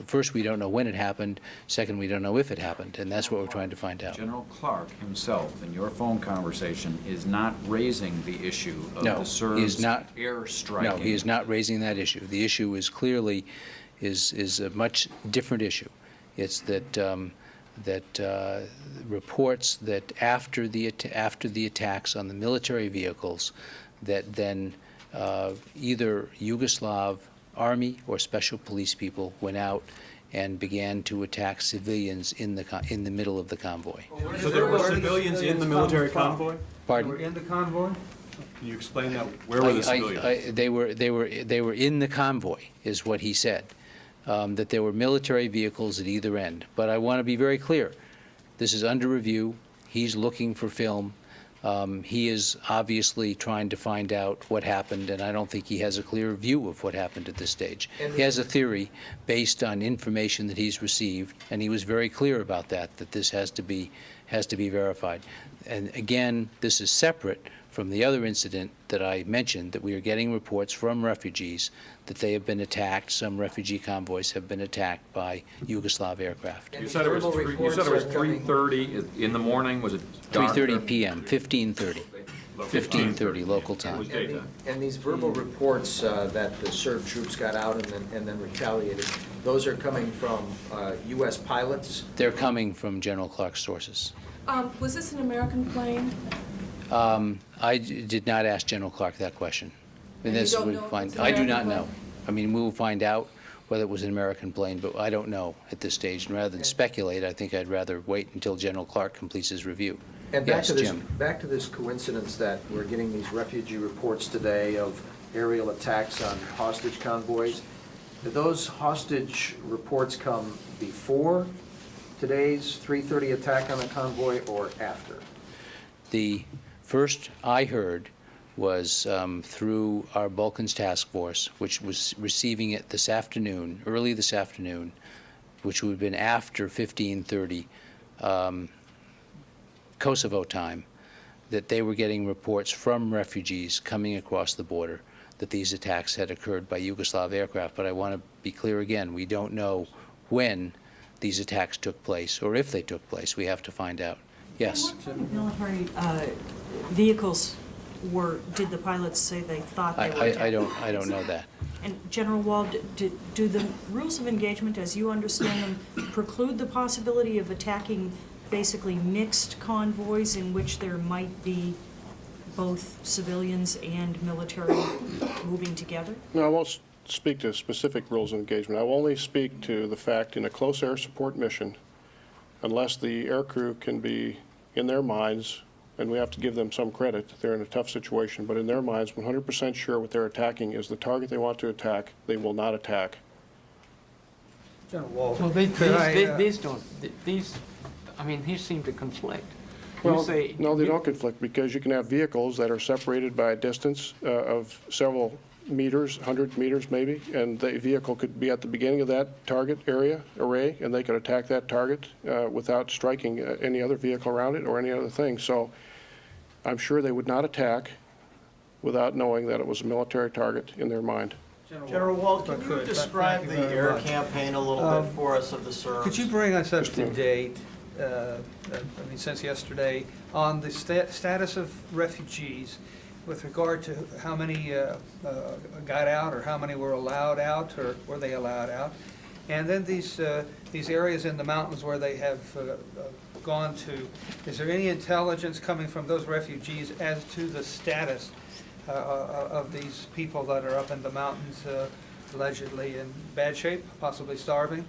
first, we don't know when it happened, second, we don't know if it happened, and that's what we're trying to find out.
General Clark himself, in your phone conversation, is not raising the issue of the Serbs airstriking.
No, he is not raising that issue. The issue is clearly is a much different issue. It's that reports that after the attacks on the military vehicles, that then either Yugoslav army or special police people went out and began to attack civilians in the middle of the convoy.
So there were civilians in the military convoy?
Pardon?
They were in the convoy?
Can you explain that? Where were the civilians?
They were in the convoy, is what he said. That there were military vehicles at either end. But I want to be very clear. This is under review. He's looking for film. He is obviously trying to find out what happened, and I don't think he has a clear view of what happened at this stage. He has a theory based on information that he's received, and he was very clear about that this has to be verified. And again, this is separate from the other incident that I mentioned, that we are getting reports from refugees that they have been attacked. Some refugee convoys have been attacked by Yugoslav aircraft.
You said it was 3:30 in the morning, was it dark?
3:30 p.m., 15:30. 15:30 local time.
And these verbal reports that the Serb troops got out and then retaliated, those are coming from U.S. pilots?
They're coming from General Clark's sources.
Was this an American plane?
I did not ask General Clark that question.
And you don't know if it's an
I do
American
not
plane?
know. I mean, we will find out whether it was an American plane, but I don't know at this stage. And rather than speculate, I think I'd rather wait until General Clark completes his review.
And
Yes, Jim.
back to this coincidence that we're getting these refugee reports today of aerial attacks on hostage convoys. Did those hostage reports come before today's 3:30 attack on the convoy or after?
The First I heard was through our Balkans Task Force, which was receiving it this afternoon, early this afternoon, which would have been after 15:30 Kosovo time, that they were getting reports from refugees coming across the border that these attacks had occurred by Yugoslav aircraft. But I want to be clear again, we don't know when these attacks took place or if they took place. We have to find out. Yes?
What kind of military vehicles did the pilots say they thought they were attacking?
I don't know that.
And General Wald, do the rules of engagement, as you understand them, preclude the possibility of attacking basically mixed convoys in which there might be both civilians and military moving together?
No, I won't speak to specific rules of engagement. I will only speak to the fact in a close air support mission, unless the aircrew can be, in their minds, and we have to give them some credit, they're in a tough situation, but in their minds, 100% sure what they're attacking is the target they want to attack, they will not attack.
General Wald,
Well, these seem to conflict.
Well, no, they don't conflict, because you can have vehicles that are separated by a distance of several meters, 100 meters maybe, and the vehicle could be at the beginning of that target area, array, and they could attack that target without striking any other vehicle around it or any other thing. So I'm sure they would not attack without knowing that it was a military target in their mind.
General Wald, can you describe the air campaign a little bit for us of the Serbs?
could you bring us up to date, since yesterday, on the status of refugees with regard to how many got out, or how many were allowed out, or were they allowed out? And then these areas in the mountains where they have gone to, is there any intelligence coming from those refugees as to the status of these people that are up in the mountains, allegedly in bad shape, possibly starving?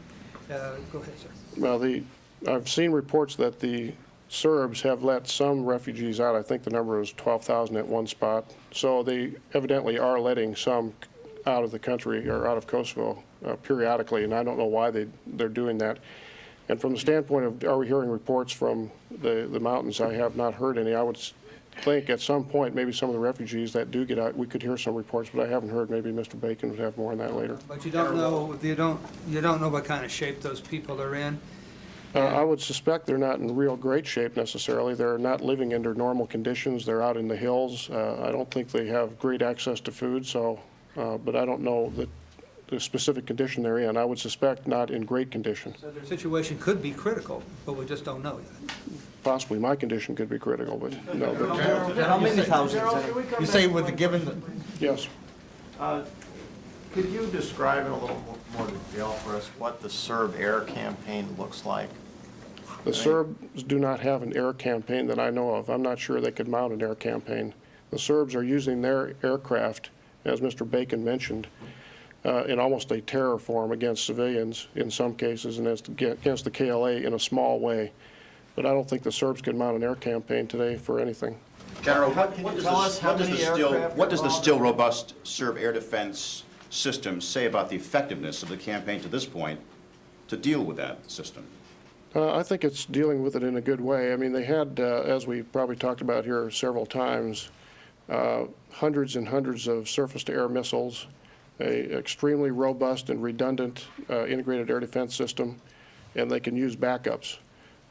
Go ahead, sir.
Well, I've seen reports that the Serbs have let some refugees out. I think the number is 12,000 at one spot. So they evidently are letting some out of the country or out of Kosovo periodically, and I don't know why they're doing that. And from the standpoint of, are we hearing reports from the mountains, I have not heard any. I would think at some point maybe some of the refugees that do get out, we could hear some reports, but I haven't heard. Maybe Mr. Bacon would have more on that later.
But you don't know what kind of shape those people are in?
I would suspect they're not in real great shape necessarily. They're not living under normal conditions. They're out in the hills. I don't think they have great access to food, so, but I don't know the specific condition they're in. I would suspect not in great condition.
So their situation could be critical, but we just don't know yet.
Possibly my condition could be critical, but no.
How many thousands?
You say with the given...
Yes.
Could you describe in a little more detail for us what the Serb air campaign looks like?
The Serbs do not have an air campaign that I know of. I'm not sure they could mount an air campaign. The Serbs are using their aircraft, as Mr. Bacon mentioned, in almost a terror form against civilians in some cases, and against the KLA in a small way. But I don't think the Serbs could mount an air campaign today for anything.
General,
Can you tell us how many aircraft
what does the
are
still robust Serb air defense system say about the effectiveness of the campaign to this point to deal with that system?
I think it's dealing with it in a good way. I mean, they had, as we probably talked about here several times, hundreds and hundreds of surface-to-air missiles, a extremely robust and redundant integrated air defense system, and they can use backups.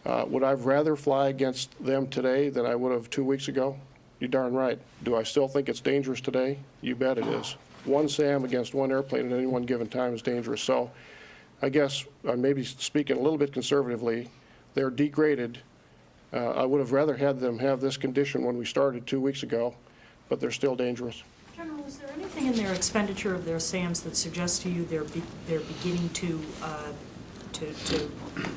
Would I rather fly against them today than I would have 2 weeks ago? You're darn right. Do I still think it's dangerous today? You bet it is. One SAM against one airplane at any one given time is dangerous. So I guess I may be speaking a little bit conservatively. They're degraded. I would have rather had them have this condition when we started 2 weeks ago, but they're still dangerous.
General, is there anything in their expenditure of their SAMs that suggests to you they're beginning to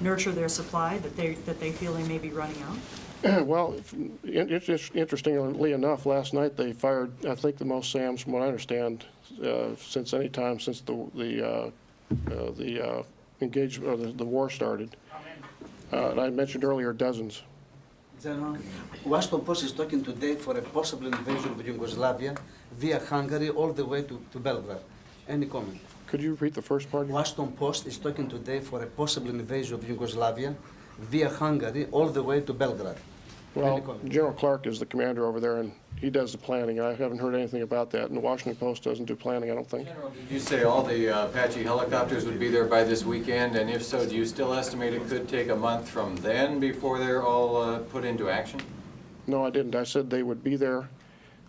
nurture their supply, that they feel they may be running out?
Well, interestingly enough, last night they fired, I think, the most SAMs, from what I understand, since any time since the engagement or the war started. And I mentioned earlier dozens.
General, Washington Post is talking today for a possible invasion of Yugoslavia via Hungary all the way to Belgrade. Any comment?
Could you repeat the first part?
Washington Post is talking today for a possible invasion of Yugoslavia via Hungary all the way to Belgrade.
Well, General Clark is the commander over there, and he does the planning. I haven't heard anything about that, and the Washington Post doesn't do planning, I don't think.
General, did you say all the Apache helicopters would be there by this weekend? And if so, do you still estimate it could take a month from then before they're all put into action?
No, I didn't. I said they would be there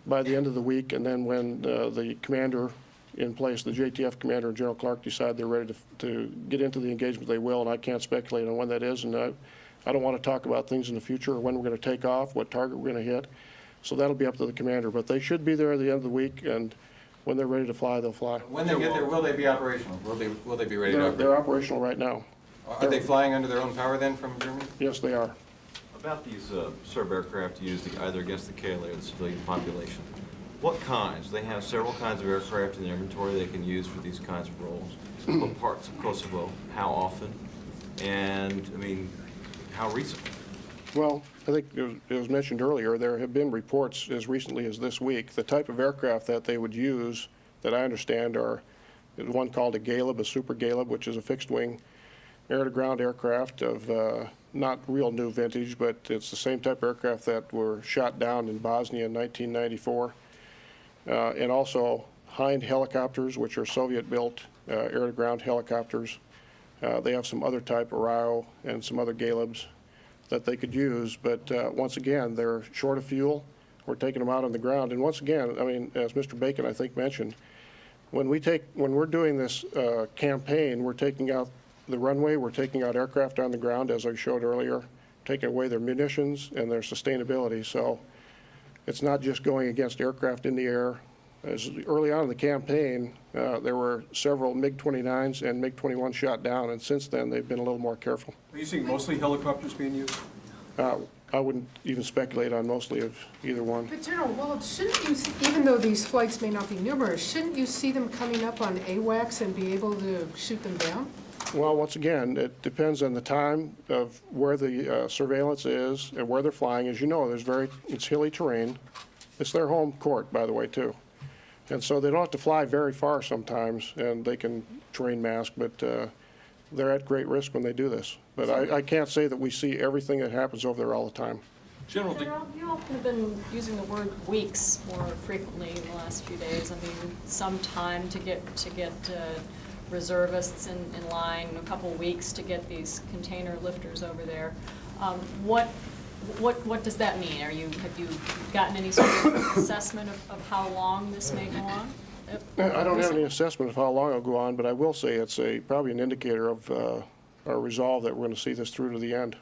by the end of the week, and then when the commander in place, the JTF commander and General Clark, decide they're ready to get into the engagement, they will, and I can't speculate on when that is, and I don't want to talk about things in the future, or when we're going to take off, what target we're going to hit. So that'll be up to the commander, but they should be there at the end of the week, and when they're ready to fly, they'll fly.
When they get there, will they be operational? Will they be ready to operate?
They're operational right now.
Are they flying under their own power then from Germany?
Yes, they are.
About these Serb aircraft used either against the KLA or the civilian population, what kinds? They have several kinds of aircraft in their inventory they can use for these kinds of roles. What parts of Kosovo? How often? And, I mean, how recent?
Well, I think it was mentioned earlier, there have been reports as recently as this week. The type of aircraft that they would use, that I understand, are one called a Galeb, a Super Galeb, which is a fixed-wing air-to-ground aircraft of not real new vintage, but it's the same type of aircraft that were shot down in Bosnia in 1994. And also Hind helicopters, which are Soviet-built air-to-ground helicopters. They have some other type, Arao, and some other Galebs that they could use, but once again, they're short of fuel. We're taking them out on the ground, and once again, I mean, as Mr. Bacon, I think, mentioned, when we're doing this campaign, we're taking out the runway, we're taking out aircraft on the ground, as I showed earlier, taking away their munitions and their sustainability. So it's not just going against aircraft in the air. As early on in the campaign, there were several MiG-29s and MiG-21 shot down, and since then they've been a little more careful.
Are you seeing mostly helicopters being used?
I wouldn't even speculate on mostly of either one.
But General Willett, shouldn't you, even though these flights may not be numerous, shouldn't you see them coming up on AWACS and be able to shoot them down?
Well, once again, it depends on the time of where the surveillance is and where they're flying. As you know, it's hilly terrain. It's their home court, by the way, too. And so they don't have to fly very far sometimes, and they can terrain mask, but they're at great risk when they do this. But I can't say that we see everything that happens over there all the time.
General, you all have been using the word weeks more frequently in the last few days. I mean, some time to get reservists in line, a couple weeks to get these container lifters over there. What does that mean? Have you gotten any sort of assessment of how long this may go on?
I don't have any assessment of how long it'll go on, but I will say it's probably an indicator of our resolve that we're going to see this through to the end.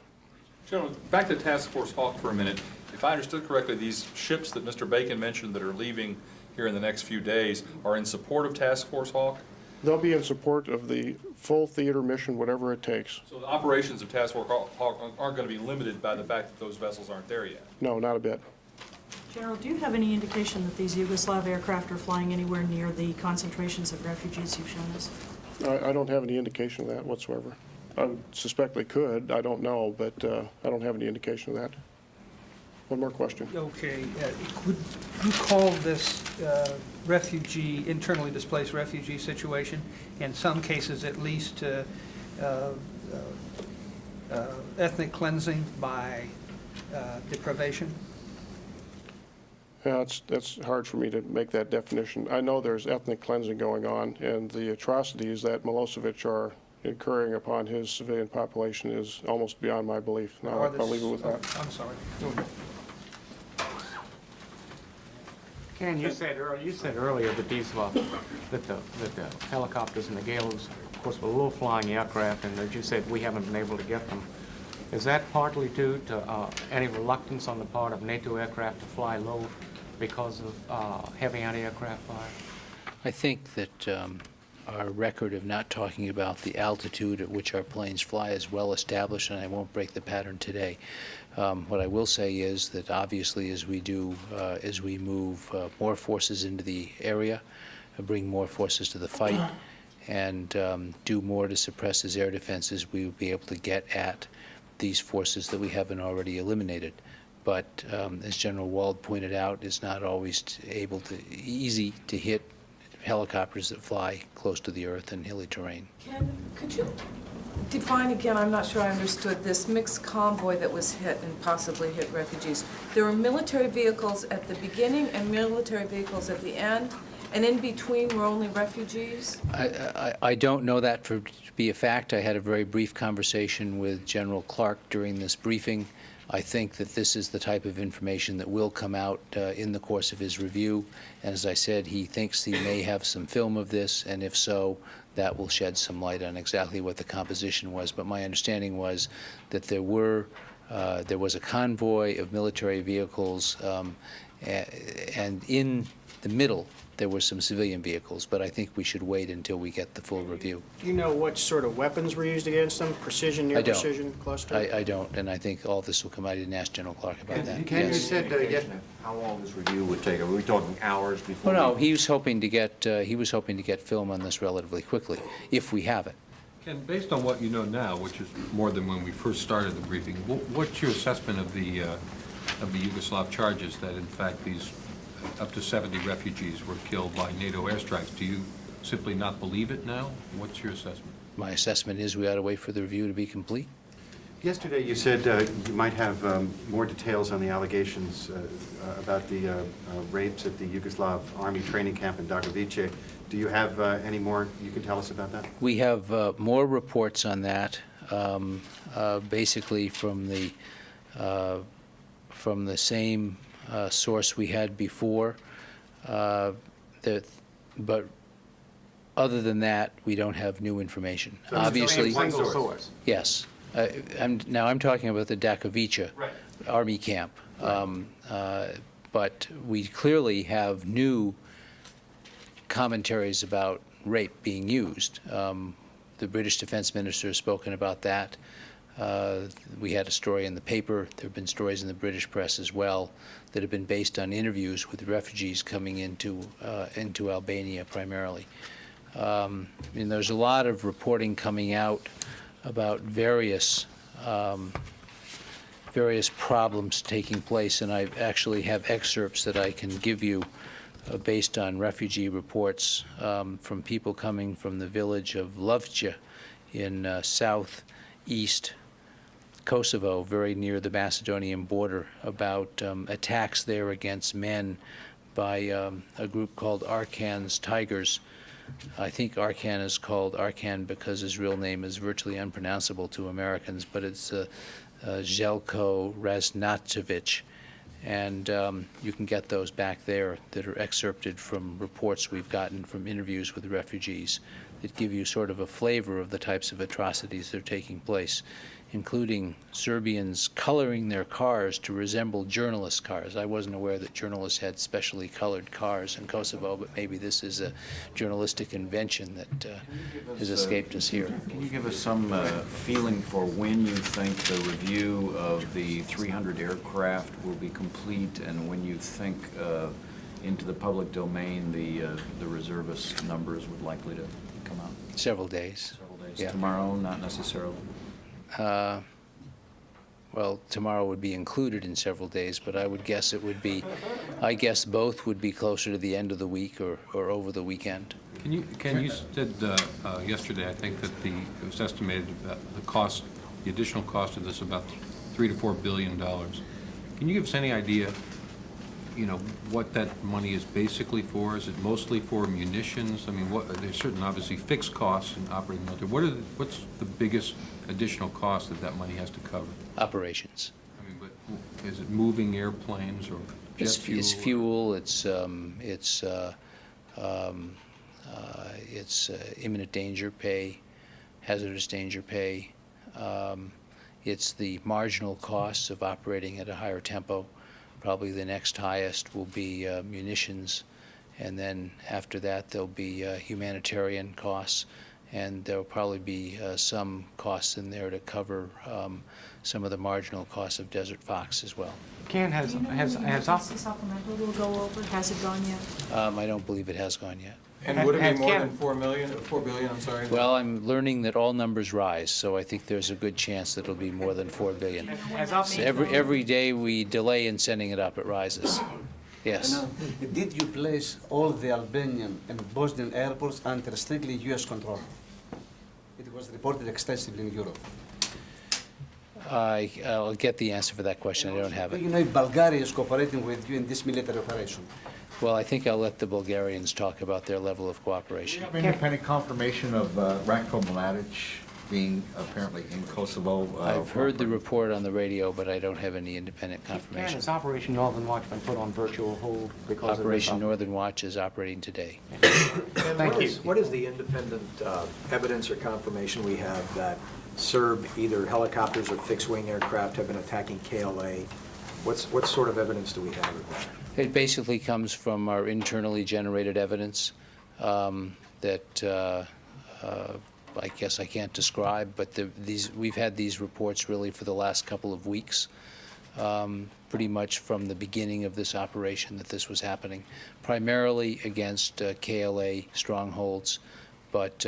General, back to Task Force Hawk for a minute. If I understood correctly, these ships that Mr. Bacon mentioned that are leaving here in the next few days are in support of Task Force Hawk?
They'll be in support of the full theater mission, whatever it takes.
So the operations of Task Force Hawk aren't going to be limited by the fact that those vessels aren't there yet?
No, not a bit.
General, do you have any indication that these Yugoslav aircraft are flying anywhere near the concentrations of refugees you've shown us?
I don't have any indication of that whatsoever. I suspect they could. I don't know, but I don't have any indication of that. One more question.
Okay. Would you call this internally displaced refugee situation, in some cases at least, ethnic cleansing by deprivation?
Yeah, that's hard for me to make that definition. I know there's ethnic cleansing going on, and the atrocities that Milosevic are incurring upon his civilian population is almost beyond my belief. Now, I'll leave it with that.
I'm sorry.
Ken, you said earlier that the helicopters and the Galebs, of course, were low-flying aircraft, and that you said we haven't been able to get them. Is that partly due to any reluctance on the part of NATO aircraft to fly low because of heavy anti-aircraft fire?
I think that our record of not talking about the altitude at which our planes fly is well established, and I won't break the pattern today. What I will say is that obviously as we move more forces into the area, bring more forces to the fight, and do more to suppress his air defenses, we will be able to get at these forces that we haven't already eliminated. But as General Wald pointed out, it's not always easy to hit helicopters that fly close to the earth in hilly terrain.
Ken, could you
define again, I'm not sure I understood this mixed convoy that was hit and possibly hit refugees. There were military vehicles at the beginning and military vehicles at the end, and in between were only refugees?
I don't know that to be a fact. I had a very brief conversation with General Clark during this briefing. I think that this is the type of information that will come out in the course of his review. And as I said, he thinks he may have some film of this, and if so, that will shed some light on exactly what the composition was. But my understanding was that there was a convoy of military vehicles, and in the middle, there were some civilian vehicles, but I think we should wait until we get the full review.
Do you know what sort of weapons were used against them? Precision, near precision, cluster?
I don't, and I think all this will come. I didn't ask General Clark about that.
Ken, you
Yes.
said how long this review would take. Are we talking hours before?
Well, no, he was hoping to get film on this relatively quickly, if we have it.
Ken, based on what you know now, which is more than when we first started the briefing, what's your assessment of the Yugoslav charges that in fact these up to 70 refugees were killed by NATO airstrikes? Do you simply not believe it now? What's your assessment?
My assessment is we ought to wait for the review to be complete.
Yesterday, you said you might have more details on the allegations about the rapes at the Yugoslav Army training camp in Dagovice. Do you have any more you can tell us about that?
We have more reports on that, basically from the same source we had before. But other than that, we don't have new information.
So
Obviously,
single source.
yes. Now I'm talking about the Dakovica Army camp. But we clearly have new commentaries about rape being used. The British Defense Minister has spoken about that. We had a story in the paper. There have been stories in the British press as well that have been based on interviews with refugees coming into Albania primarily. And there's a lot of reporting coming out about various problems taking place, and I actually have excerpts that I can give you based on refugee reports from people coming from the village of Lovća in southeast Kosovo, very near the Macedonian border, about attacks there against men by a group called Arkan's Tigers. I think Arkan is called Arkan because his real name is virtually unpronounceable to Americans, but it's Željko Raznačević. And you can get those back there that are excerpted from reports we've gotten from interviews with refugees that give you sort of a flavor of the types of atrocities that are taking place, including Serbians coloring their cars to resemble journalist cars. I wasn't aware that journalists had specially colored cars in Kosovo, but maybe this is a journalistic invention that has escaped us here.
Can you give us some feeling for when you think the review of the 300 aircraft will be complete, and when you think into the public domain the reservist numbers would likely to come out?
Several days.
Several days.
Yeah.
Tomorrow, not necessarily.
Well, tomorrow would be included in several days, but I would guess it would be, I guess both would be closer to the end of the week or over the weekend.
You said yesterday, I think, that it was estimated that the additional cost of this about $3 to $4 billion. Can you give us any idea, what that money is basically for? Is it mostly for munitions? I mean, there's certain obviously fixed costs in operating military. What's the biggest additional cost that money has to cover?
Operations.
I mean, but is it moving airplanes or jet fuel?
It's fuel. It's imminent danger pay, hazardous danger pay. It's the marginal costs of operating at a higher tempo. Probably the next highest will be munitions, and then after that there'll be humanitarian costs, and there'll probably be some costs in there to cover some of the marginal costs of Desert Fox as well.
Ken,
Do you know when the emergency supplemental will go over? Has it gone yet?
I don't believe it has gone yet.
And would it be more than 4 billion, I'm sorry?
Well, I'm learning that all numbers rise, so I think there's a good chance that it'll be more than 4 billion. So every day we delay in sending it up, it rises. Yes.
Did you place all the Albanian and Bosnian airports under strictly U.S. control? It was reported extensively in Europe.
I'll get the answer for that question. I don't have
Do
it.
you know if Bulgaria is cooperating with you in this military operation?
Well, I think I'll let the Bulgarians talk about their level of
Do
cooperation.
you have independent confirmation of Ratko Mladic being apparently in Kosovo?
I've heard the report on the radio, but I don't have any independent
Karen,
confirmation.
has Operation Northern Watch been put on virtual hold because of this?
Operation Northern Watch is operating today.
What is the independent evidence or confirmation we have that Serb either helicopters or fixed-wing aircraft have been attacking KLA? What sort of evidence do we have of that?
It basically comes from our internally generated evidence that I guess I can't describe, but we've had these reports really for the last couple of weeks, pretty much from the beginning of this operation that this was happening, primarily against KLA strongholds, but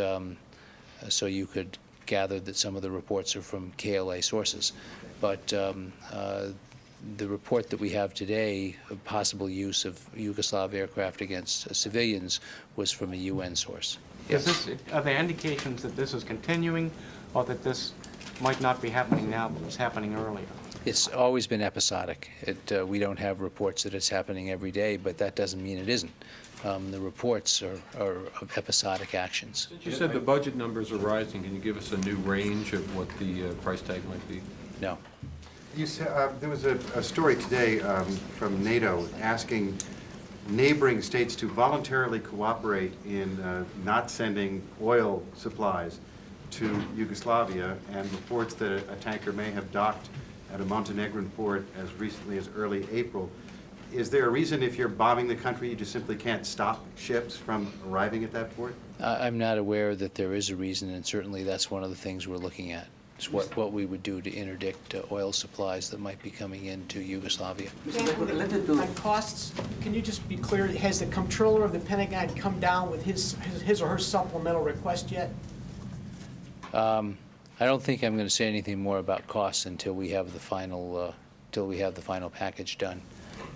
so you could gather that some of the reports are from KLA sources. But the report that we have today of possible use of Yugoslav aircraft against civilians was from a UN source.
Are there indications that this is continuing, or that this might not be happening now, but was happening earlier?
It's always been episodic. We don't have reports that it's happening every day, but that doesn't mean it isn't. The reports are of episodic actions.
Since you said the budget numbers are rising, can you give us a new range of what the price tag might be?
No.
You said, there was a story today from NATO asking neighboring states to voluntarily cooperate in not sending oil supplies to Yugoslavia, and reports that a tanker may have docked at a Montenegrin port as recently as early April. Is there a reason, if you're bombing the country, you just simply can't stop ships from arriving at that port?
I'm not aware that there is a reason, and certainly that's one of the things we're looking at. Is what we would do to interdict oil supplies that might be coming into Yugoslavia.
On costs, can you just be clear, has the comptroller of the Pentagon come down with his or her supplemental request yet?
I don't think I'm going to say anything more about costs until we have the final package done.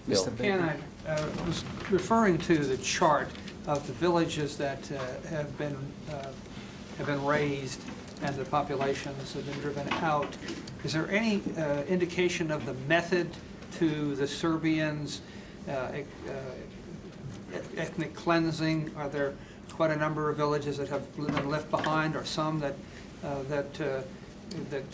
Bill.
Ken, I was referring to the chart of the villages that have been razed and the populations have been driven out. Is there any indication of the method to the Serbians' ethnic cleansing? Are there quite a number of villages that have been left behind, or some that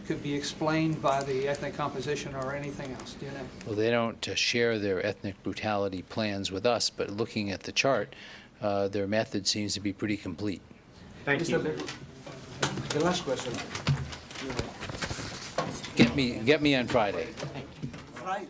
could be explained by the ethnic composition or anything else? Do you know?
Well, they don't share their ethnic brutality plans with us, but looking at the chart, their method seems to be pretty complete.
Thank you.
The last question.
Get me on Friday.
Friday.